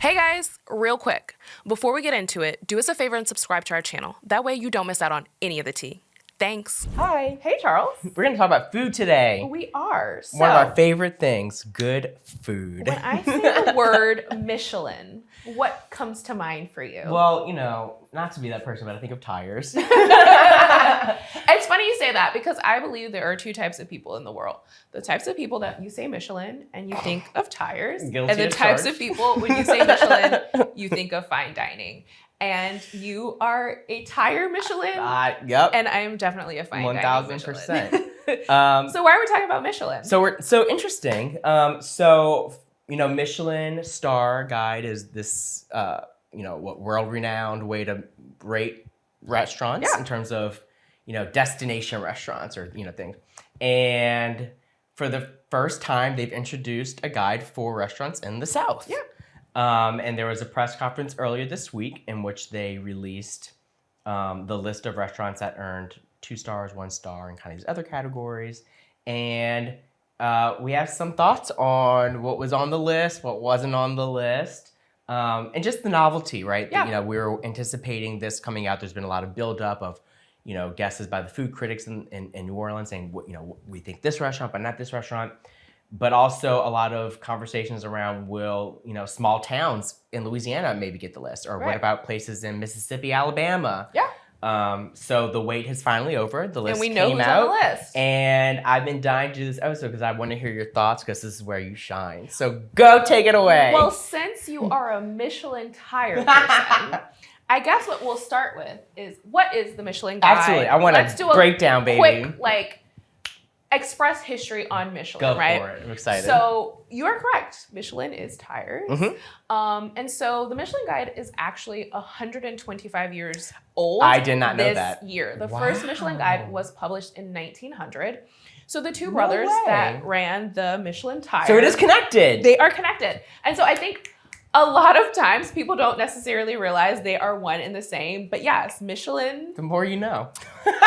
Hey guys, real quick, before we get into it, do us a favor and subscribe to our channel. That way you don't miss out on any of the tea. Thanks. Hi. Hey, Charles. We're going to talk about food today. We are. One of our favorite things, good food. When I say the word Michelin, what comes to mind for you? Well, not to be that person, but I think of tires. It's funny you say that because I believe there are two types of people in the world. The types of people that you say Michelin and you think of tires. Guilty and the as types charged. of people, when you say Michelin, you think of fine dining. And you are a tire Michelin. Yep. And I am definitely a fine dining Michelin. 1000%. So why are we talking about Michelin? So interesting. Michelin Star Guide is this, world-renowned way to rate restaurants in terms of, destination restaurants or, things. And for the first time, they've introduced a guide for restaurants in the South. Yeah. And there was a press conference earlier this week in which they released the list of restaurants that earned 2 stars, 1 star, and kind of these other categories. And we have some thoughts on what was on the list, what wasn't on the list, and just the novelty, right? Yeah. We were anticipating this coming out. There's been a lot of buildup of, guesses by the food critics in New Orleans saying, we think this restaurant, but not this restaurant. But also a lot of conversations around will, small towns in Louisiana maybe get the list? Or what about places in Mississippi, Alabama? Yeah. So the wait is finally over. The list And we know came who's out. on the list. And I've been dying to do this episode because I want to hear your thoughts because this is where you shine. So go take it away. Well, since you are a Michelin tire person, I guess what we'll start with is what is the Michelin Guide? Absolutely. I want Let's do a breakdown, baby. Quick, express history on Michelin, Go right? for it. I'm excited. So you are correct. Michelin is tires. Mm-hmm. And so the Michelin Guide is actually 125 years old. I did not know this that. year. The Wow. first Michelin Guide was published in 1900. So the two brothers way. that ran the Michelin tire. So it is connected. They are connected. And so I think a lot of times people don't necessarily realize they are one and the same. But yes, Michelin. The more you know.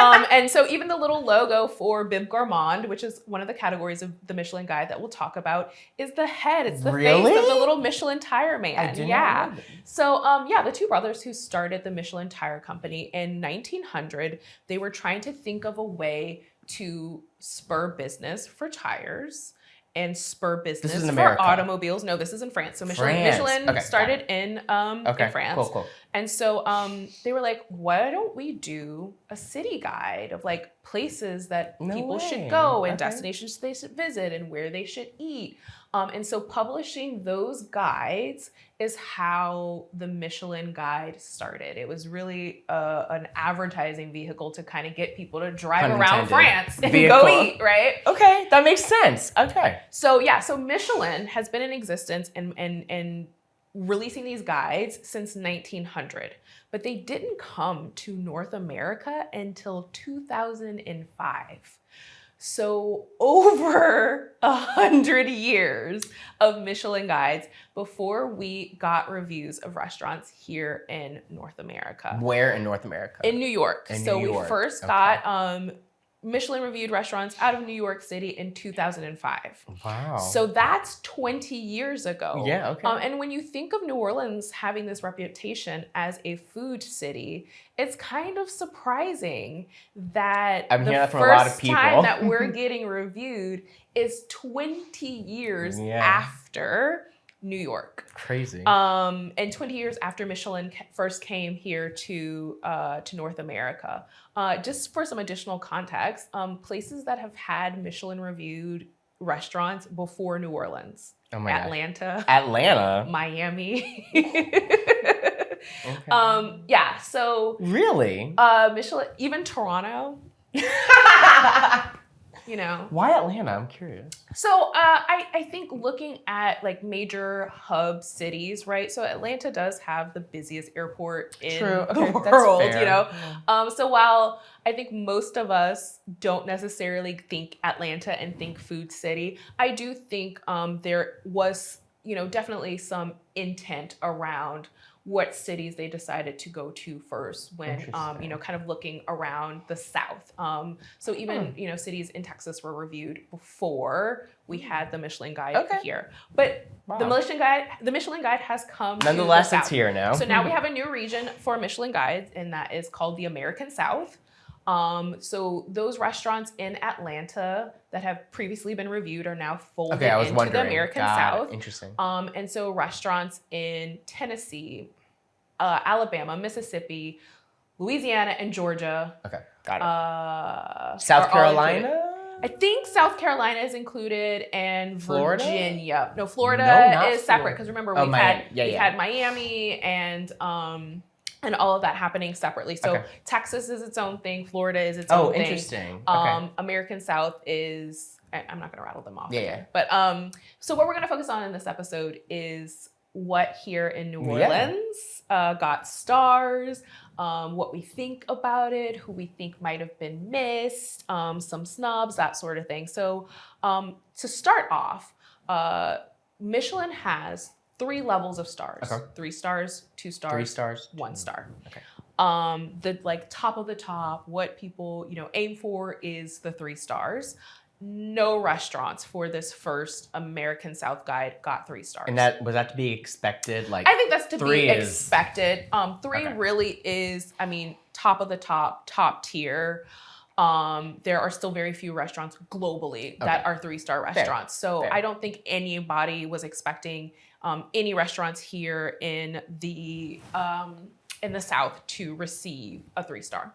And so even the little logo for Bib Gourmand, which is one of the categories of the Michelin Guide that we'll talk about, is the head. It's the face of the little Michelin tire man. I did not know that. So the two brothers who started the Michelin Tire Company in 1900, they were trying to think of a way to spur business for tires and spur business This is in for America. automobiles. No, this is in France. So Michelin started in France. Cool. And so they were like, why don't we do a city guide of like places that people should go and destinations they should visit and where they should eat. And so publishing those guides is how the Michelin Guide started. It was really an advertising vehicle to kind of get people to drive around France and go eat, right? Okay, that makes sense. Okay. So so Michelin has been in existence and releasing these guides since 1900, but they didn't come to North America until 2005. So over 100 years of Michelin guides before we got reviews of restaurants here in North America. Where in North America? In New York. New We York. first got Michelin reviewed restaurants out of New York City in 2005. Wow. So that's 20 years ago. Yeah, okay. And when you think of New Orleans having this reputation as a food city, it's kind of surprising that I'm the hearing that from a lot of first people. time that we're getting reviewed is 20 years after New York. Crazy. And 20 years after Michelin first came here to North America. Just for some additional context, places that have had Michelin reviewed restaurants before New Orleans. Oh my Atlanta. Atlanta? Miami. Okay. So Really? Michelin, even Toronto. Why Atlanta? I'm curious. So I think looking at like major hub cities, right? So Atlanta does have the busiest airport in the world, So while I think most of us don't necessarily think Atlanta and think food city, I do think there was, definitely some intent around what cities they decided to go to first when, you know, kind of looking around the South. So even, you know, cities in Texas were reviewed before we had the Michelin Guide here. But the Michelin Guide has come nonetheless, to the it's South. here now. So now we have a new region for Michelin Guides, and that is called the American South. So those restaurants in Atlanta that have previously been reviewed are now folded into the American South. Interesting. And so restaurants in Tennessee, Alabama, Mississippi, Louisiana, and Georgia. Okay, got it. South Carolina? I think South Carolina is included, and Florida? Virginia. No, Florida not is separate because remember we've had Miami and all of that happening separately. So Texas is its own thing. Florida is its own thing. Oh, interesting. American South is, I'm not going to rattle them off. Yeah. But so what we're going to focus on in this episode is what here in New Orleans got stars, what we think about it, who we think might have been missed, some snubs, that sort of thing. So to start off, Michelin has 3 levels of stars. 3 stars, 2 stars, 3 stars, 1 star. Okay. The like top of the top, what people, you know, aim for is the 3 stars. No restaurants for this first American South Guide got 3 stars. And that was that to be expected? Like, I think that's to be is... expected. 3 really is, I mean, top of the top tier. There are still very few restaurants globally that are 3-star restaurants. Fair. I don't think anybody was expecting any restaurants here in the South to receive a 3-star.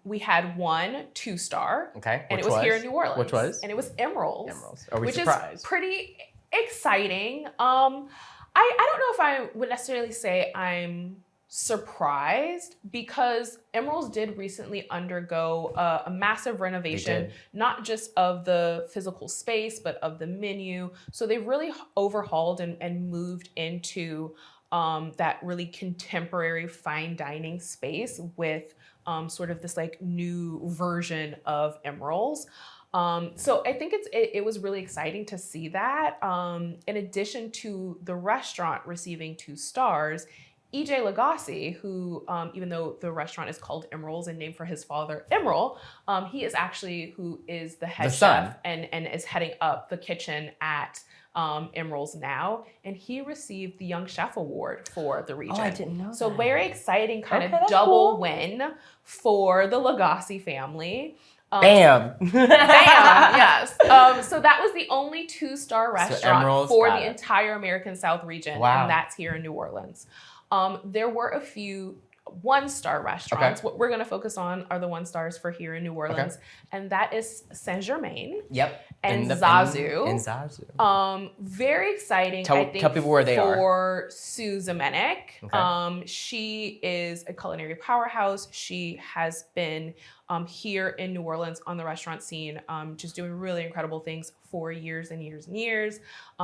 We had 1 2-star. Okay. And it was here in New Orleans. Which was? And it was Emeril's. Are we which surprised? Is pretty exciting. I don't know if I would necessarily say I'm surprised because Emeril's did recently undergo a massive renovation, not just of the physical space, but of the menu. So they really overhauled and moved into that really contemporary fine dining space with sort of this like new version of Emeril's. So I think it was really exciting to see that. In addition to the restaurant receiving 2 stars, E.J. Lagasse, who, even though the restaurant is called Emeril's and named for his father, Emeril, he is actually who is the head chef and is heading up the kitchen at Emeril's now. And he received the Young Chef Award for the region. Oh, I didn't know So that. very exciting kind of double win for the Lagasse family. Bam! Yes. So that was the only 2-star restaurant for the entire American South region. Wow. And that's here in New Orleans. There were a few 1-star restaurants. What we're going to focus on are the 1 stars for here in New Orleans. And that is Germain. Yep. And Zasu. And Zasu. Very exciting, I think, tell people where they are. For Sue Zamenek. She is a culinary powerhouse. She has been here in New Orleans on the restaurant scene, just doing really incredible things for years and years and years.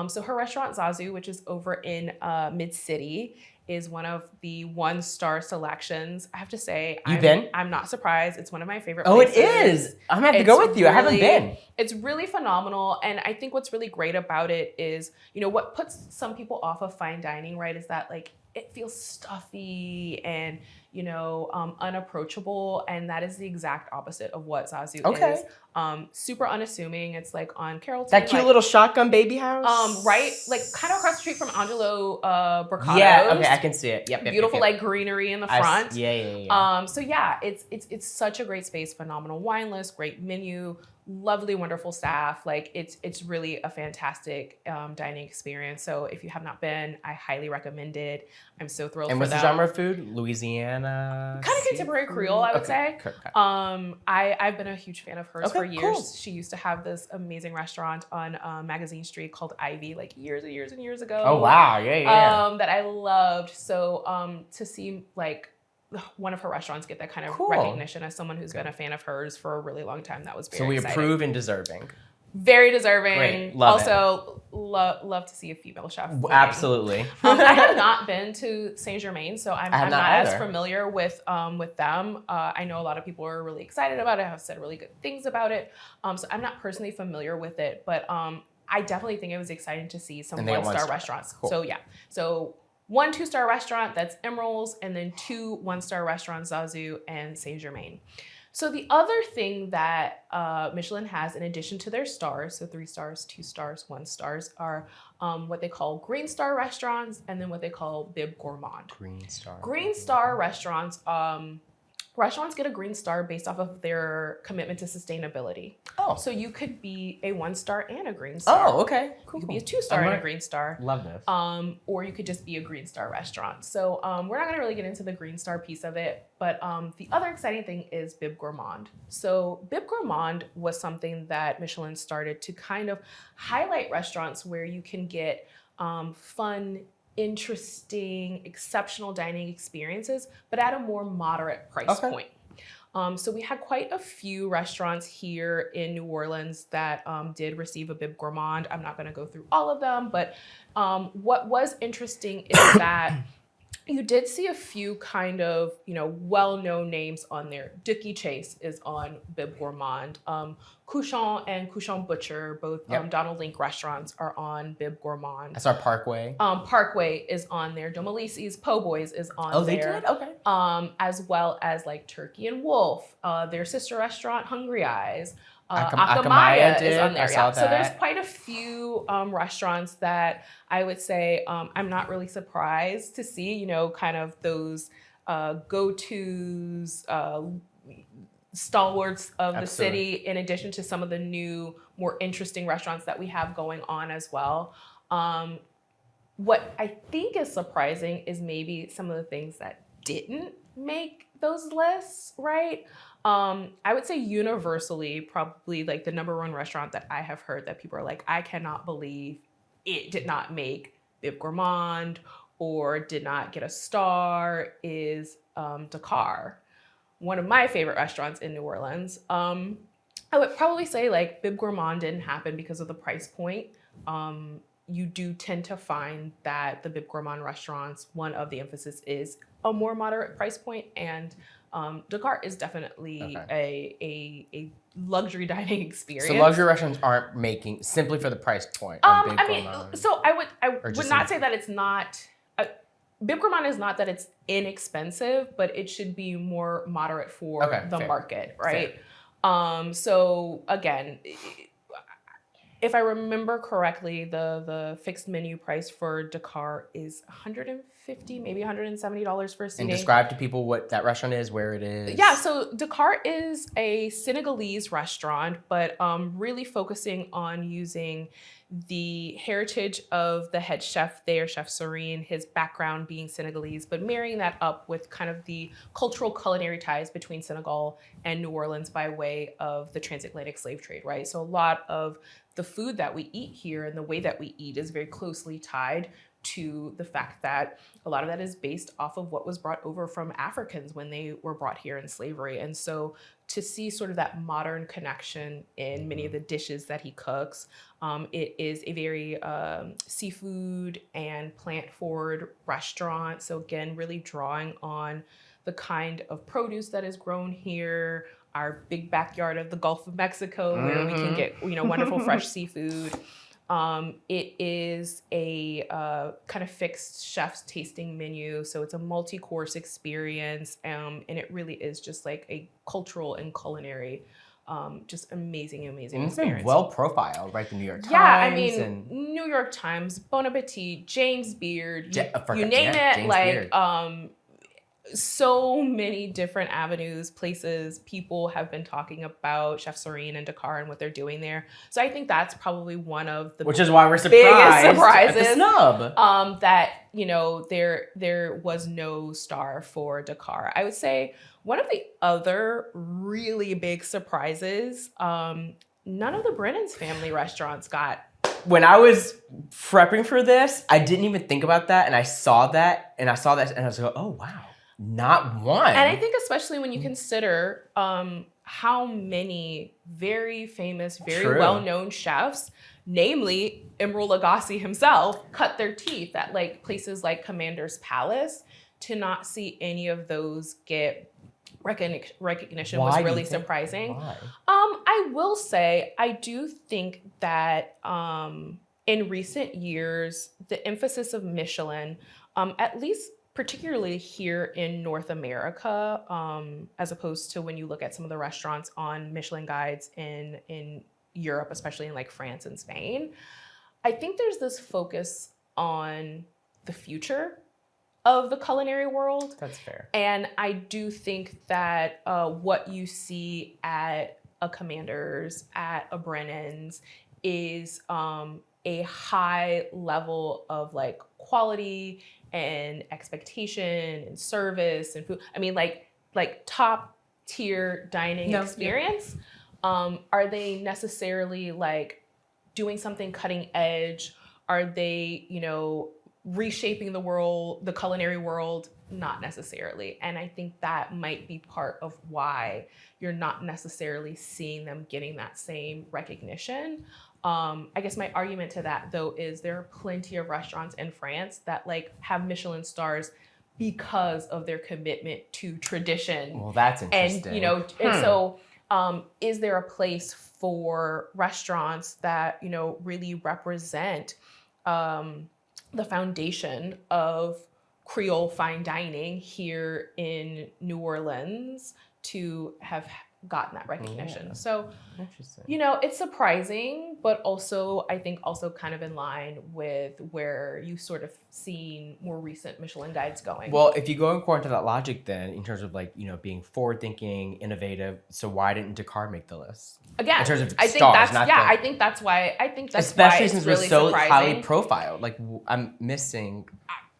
So her restaurant, Zasu, which is over in Mid-City, is one of the 1-star selections. I have to say, I'm not surprised. It's one of my favorite places. Oh, it is. I'm gonna have to go with you. I haven't been. It's really phenomenal. And I think what's really great about it is, you know, what puts some people off of fine dining, right, is that like it feels stuffy and, you know, unapproachable. And that is the exact opposite of what Zasu is. Super unassuming. It's like on Carrollton. That cute little shotgun baby house? Right? Like kind of across the street from Angelo Brocato's. Yeah, okay, I can see it. Yep. Beautiful like greenery in the front. Yeah. So yeah, it's such a great space, phenomenal wine list, great menu, lovely, wonderful staff. Like it's really a fantastic dining experience. So if you have not been, I highly recommend it. I'm so thrilled. And for what's them. the genre of food? Louisiana. Kind of contemporary Creole, I would say. Okay. I've been a huge fan of hers for years. Cool. She used to have this amazing restaurant on Magazine Street called Ivy, like years and years and years ago. Oh wow, yeah. That I loved. So to see like one of her restaurants get that kind of recognition as someone who's been a fan of hers for a really long time, that was very exciting. Approve and deserving. Very deserving. Great. Love also, love to see a female chef. Absolutely. I have not been to Saint Germain, so I'm not as familiar with them. I know a lot of people are really excited about it, have said really good things about it. So I'm not personally familiar with it, but I definitely think it was exciting to see some 1-star restaurants. Cool. So yeah. So one 2-star restaurant, that's Emeril's, and then 2 1-star restaurants, Zasu and Saint Germain. So the other thing that Michelin has, in addition to their stars, so 3 stars, 2 stars, 1 stars, are what they call green star restaurants, and then what they call Bib Gourmand. Green star restaurants. Restaurants get a green star based off of their commitment to sustainability. Oh. So you could be a 1-star and a green star. Oh, okay. Cool. You could be a 2-star and a green star. Love this. Or you could just be a green star restaurant. So we're not going to really get into the green star piece of it, but the other exciting thing is Bib Gourmand. So Bib Gourmand was something that Michelin started to kind of highlight restaurants where you can get fun, interesting, exceptional dining experiences, but at a more moderate price point. So we had quite a few restaurants here in New Orleans that did receive a Bib Gourmand. I'm not going to go through all of them, but what was interesting is that you did see a few kind of, well-known names on there. Dooky Chase is on Bib Gourmand. Cochon and Cochon Butcher, both Donald Link restaurants, are on Bib Gourmand. That's our Parkway. Parkway is on there. Domalisi's Po' Boys is on there. They did? Okay. As well as like Turkey and Wolf, their sister restaurant, Hungry Eyes. Akamaya is on there. I saw So that. there's quite a few restaurants that I would say I'm not really surprised to see, kind of those go-tos, stalwarts of the city, in addition to some of the new, more interesting restaurants that we have going on as well. What I think is surprising is maybe some of the things that didn't make those lists, right? I would say universally, probably like the #1 restaurant that I have heard that people are like, I cannot believe it did not make Bib Gourmand or did not get a star, is Dakar, one of my favorite restaurants in New Orleans. I would probably say like Bib Gourmand didn't happen because of the price point. You do tend to find that the Bib Gourmand restaurants, one of the emphasis is a more moderate price point, and Dakar is definitely a luxury dining experience. So luxury restaurants aren't making simply for the price point. So I would not say that it's not. Bib Gourmand is not that it's inexpensive, but it should be more moderate for the market, right? So again, if I remember correctly, the fixed menu price for Dakar is $150, maybe $170 for a seating. And describe to people what that restaurant is, where it is. Yeah, so Dakar is a Senegalese restaurant, but really focusing on using the heritage of the head chef there, Chef Serene, his background being Senegalese, but marrying that up with kind of the cultural culinary ties between Senegal and New Orleans by way of the transatlantic slave trade, right? So a lot of the food that we eat here and the way that we eat is very closely tied to the fact that a lot of that is based off of what was brought over from Africans when they were brought here in slavery. And so to see sort of that modern connection in many of the dishes that he cooks, it is a very seafood and plant-forward restaurant. So again, really drawing on the kind of produce that is grown here, our big backyard of the Gulf of Mexico, where we can get, wonderful fresh seafood. It is a kind of fixed chef's tasting menu. So it's a multi-course experience. And it really is just like a cultural and culinary, just amazing experience. It's been well profiled, right? The New York Times. Yeah, I mean, New York Times, Bon Appetit, James Beard, you name it. James like, Beard. So many different avenues, places, people have been talking about Chef Serene and Dakar and what they're doing there. So I think that's probably one of the which is why we're biggest surprises at the snub. That there was no star for Dakar. I would say one of the other really big surprises, none of the Brennan's family restaurants got. When I was prepping for this, I didn't even think about that, and I saw that, and I was like, oh wow. Not one. And I think especially when you consider how many very famous, very well-known chefs, namely Emeril Lagasse himself, cut their teeth at like places like Commander's Palace. To not see any of those get recognition was really surprising. Why? I will say, I do think that in recent years, the emphasis of Michelin at least particularly here in North America, as opposed to when you look at some of the restaurants on Michelin guides in Europe, especially in like France and Spain. I think there's this focus on the future of the culinary world. That's fair. And I do think that what you see at a Commander's, at a Brennan's, is a high level of like quality and expectation and service and food. I mean, like top tier dining experience. Are they necessarily like doing something cutting edge? Are they, reshaping the world, the culinary world? Not necessarily. And I think that might be part of why you're not necessarily seeing them getting that same recognition. I guess my argument to that, though, is there are plenty of restaurants in France that like have Michelin stars because of their commitment to tradition. Well, that's interesting. And, and so is there a place for restaurants that, really represent the foundation of Creole fine dining here in New Orleans to have gotten that recognition? Yeah. So, Interesting. it's surprising, but also I think also kind of in line with where you sort of seen more recent Michelin guides going. Well, if you go according to that logic, then in terms of like being forward-thinking, innovative, so why didn't Dakar make the list? Again, in terms of I think stars, that's I think that's why. I think that's especially why since it's really we're so surprising. highly profiled. Like I'm missing.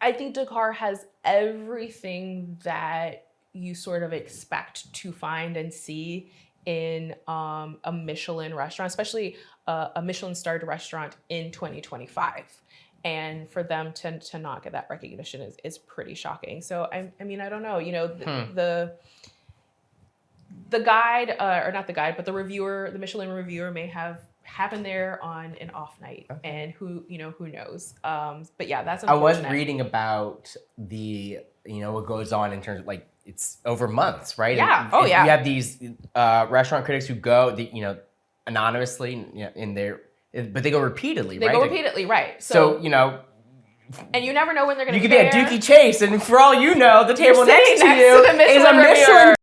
I think Dakar has everything that you sort of expect to find and see in a Michelin restaurant, especially a Michelin starred restaurant in 2025. And for them to not get that recognition is pretty shocking. So I mean, I don't know, the guide, or not the guide, but the reviewer, the Michelin reviewer may have happened there on an off night, and who knows. But yeah, that's unfortunate. I was reading about the, what goes on in terms of like, it's over months, right? Yeah. And yeah. You have these restaurant critics who go, anonymously, but they go repeatedly, right? They go repeatedly, right? So, and you never know when they're going to you be could be at Dooky Chase, and for all you know, the table next to you the is a Michelin Michelin reviewer.